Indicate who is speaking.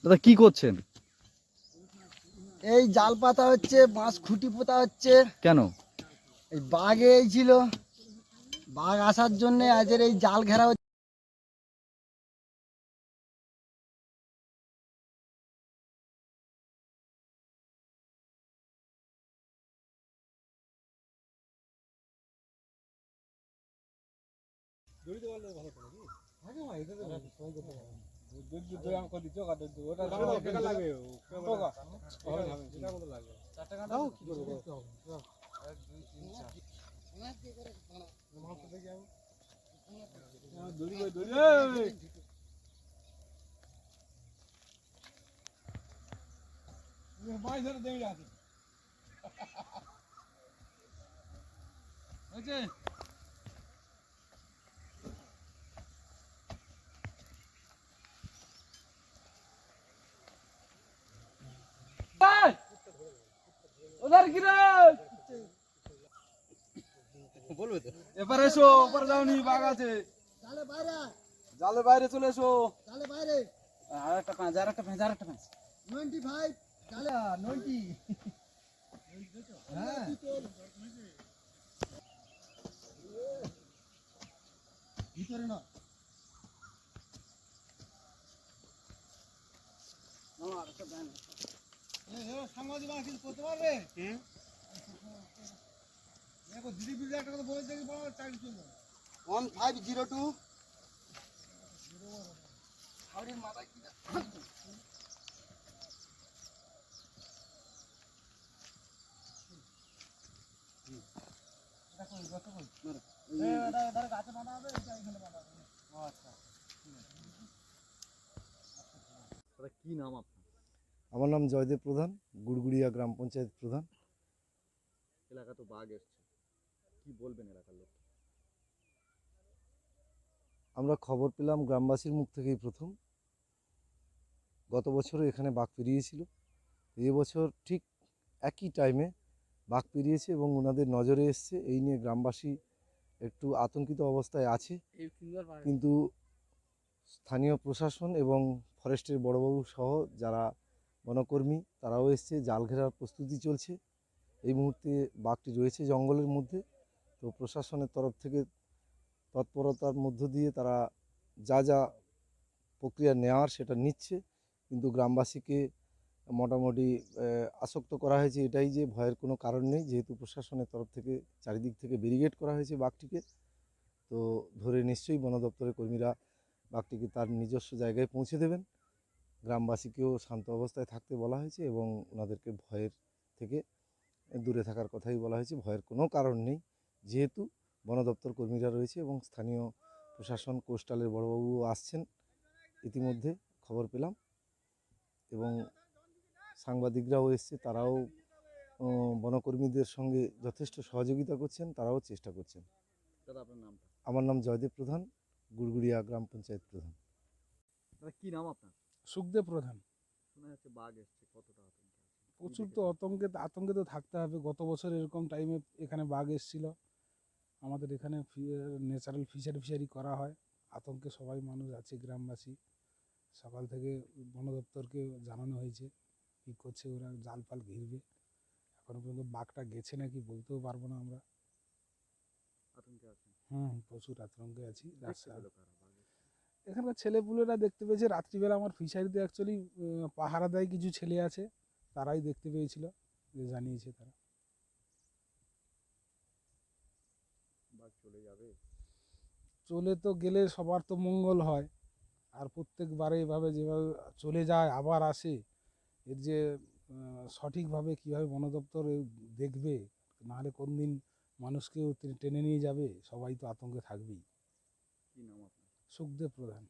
Speaker 1: দাদা কি করছেন?
Speaker 2: এই জাল পাতা হচ্ছে, বাঁশ খুঁটি পোতা হচ্ছে।
Speaker 1: কেন?
Speaker 2: এই বাঘ ছিল, বাঘ আসার জন্য আজের এই জাল ঘেরা হচ্ছে।
Speaker 1: এবারে এসো, ওপরে যাওনি, বাঘ আছে। জালের বাইরে চলে এসো। আর একটা পাঁচ, আর একটা পাঁচ, আর একটা পাঁচ।
Speaker 2: 95 জালে 90। হ্যাঁ ভিতরে না সাংবাদিক কিছু করতে পারবে। দিদি বিল একটা কথা বলে দেখি, 1502 মাথায় কি
Speaker 1: কি নাম আপনার?
Speaker 3: আমার নাম জয়দেব প্রধান, গুড়গুড়িয়া গ্রাম পঞ্চায়েত প্রধান।
Speaker 1: এলাকা তো বাঘ এসছে, কি বলবেন এলাকার লোক?
Speaker 3: আমরা খবর পেলাম গ্রামবাসীর মুখ থেকেই প্রথম। গত বছরও এখানে বাঘ পেরিয়েছিল, এবছর ঠিক একই টাইমে বাঘ পেরিয়েছে এবং ওনাদের নজরে এসছে। এই নিয়ে গ্রামবাসী একটু আতঙ্কিত অবস্থায় আছে, কিন্তু স্থানীয় প্রশাসন এবং ফরেস্টের বড়বাবু সহ যারা বনকর্মী তারাও এসছে, জাল ঘেরার প্রস্তুতি চলছে। এই মুহূর্তে বাঘটি রয়েছে জঙ্গলের মধ্যে। তো প্রশাসনের তরফ থেকে তৎপরতার মধ্য দিয়ে তারা যা যা প্রক্রিয়া নেওয়ার সেটা নিচ্ছে, কিন্তু গ্রামবাসীকে মোটামুটি আসক্ত করা হয়েছে এটাই যে ভয়ের কোনো কারণ নেই, যেহেতু প্রশাসনের তরফ থেকে চারিদিক থেকে ব্যারিকেড করা হয়েছে বাঘটিকে। তো ধরে নিশ্চয়ই বন দপ্তরের কর্মীরা বাঘটিকে তার নিজস্ব জায়গায় পৌঁছে দেবেন। গ্রামবাসীকেও শান্ত অবস্থায় থাকতে বলা হয়েছে এবং ওনাদেরকে ভয়ের থেকে দূরে থাকার কথাই বলা হয়েছে। ভয়ের কোনো কারণ নেই, যেহেতু বন দপ্তর কর্মীরা রয়েছে এবং স্থানীয় প্রশাসন, কোস্টালের বড়বাবুও আসছেন ইতিমধ্যে খবর পেলাম, এবং সাংবাদিকরাও এসছে, তারাও বনকর্মীদের সঙ্গে যথেষ্ট সহযোগিতা করছেন, তারাও চেষ্টা করছেন।
Speaker 1: দাদা আপনার নামটা?
Speaker 3: আমার নাম জয়দেব প্রধান, গুড়গুড়িয়া গ্রাম পঞ্চায়েত প্রধান।
Speaker 1: দাদা কি নাম আপনার?
Speaker 4: সুখদেব প্রধান।
Speaker 1: শোনা যাচ্ছে বাঘ এসছে, কতটা আতঙ্কে আছেন?
Speaker 4: প্রচুর তো আতঙ্কে তো থাকতে হবে। গত বছর এরকম টাইমে এখানে বাঘ এসেছিল। আমাদের এখানে ন্যাচারাল ফিশারি করা হয়। আতঙ্কে সবাই মানুষ আছে, গ্রামবাসী। সকাল থেকে বন দপ্তরকে জানানো হয়েছে কী করছে, ওরা জাল ফাল ঘিরবে। এখনো পর্যন্ত বাঘটা গেছে নাকি বলতেও পারবো না আমরা।
Speaker 1: আতঙ্কে আছেন?
Speaker 4: প্রচুর আতঙ্কে আছি।
Speaker 1: দেখতে পেলো কারা বাঘ এসছে?
Speaker 4: এখানকার ছেলেপুলেরা দেখতে পেয়েছে রাত্রিবেলা। আমার ফিশারিতে অ্যাকচুয়ালি পাহারা দেয় কিছু ছেলে আছে, তারাই দেখতে পেয়েছিল, যে জানিয়েছে তারা।
Speaker 1: বাঘ চলে যাবে?
Speaker 4: চলে তো গেলে সবার তো মঙ্গল হয়, আর প্রত্যেকবারে এভাবে যেভাবে চলে যায় আবার আসে, এর যে সঠিকভাবে কীভাবে বন দপ্তর দেখবে, নাহলে কোন দিন মানুষকেও টেনে নিয়ে যাবে, সবাই তো আতঙ্কে থাকবেই।
Speaker 1: কি নাম আপনার?
Speaker 4: সুখদেব প্রধান।